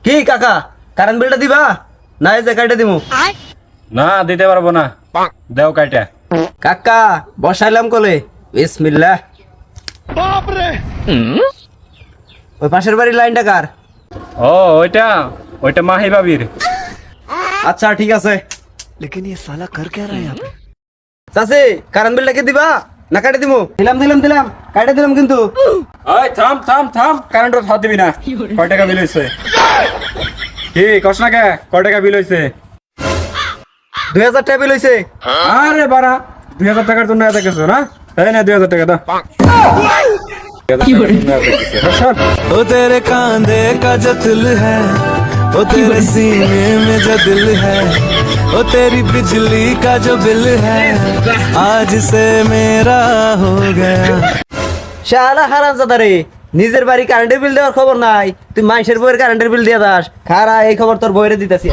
কি কাকা কারেন্ট বিলটা দিবা না এই যে কাইটা দিমু না দিতে পারবো না দেও কাইটা কাকা বসাইলাম কলে বিসমিল্লাহ ওই পাশের বাড়ির লাইনটা কার ও ওইটা ওইটা মাহি বাবির আচ্ছা ঠিক আছে लेकिन ये साला कर क्या रहा है यहाँ पे চাচি কারেন্ট বিলটা কি দিবা না কাটে দিমু দিলাম কাটে দিলাম কিন্তু ওই থাম থাম থাম কারেন্টের হাত দিবি না কয় টাকা বিল হইছে কি কস না কে কয় টাকা বিল হইছে 2000 টাকা বিল হইছে আরে বাড়া 2000 টাকার জন্য এত কিছু না এই না 2000 টাকা দাও ओ तेरे कांधे का जो दिल है ओ तेरे सीने में जो दिल है ओ तेरी बिजली का जो बिल है आज से मेरा हो गया শালা হারামজাদা রে নিজের বাড়ি কারেন্টের বিল দেওয়ার খবর নাই তুই মানুষের বইয়ের কারেন্টের বিল দিয়ে দাস খারা এই খবর তোর বইরে দিতেছি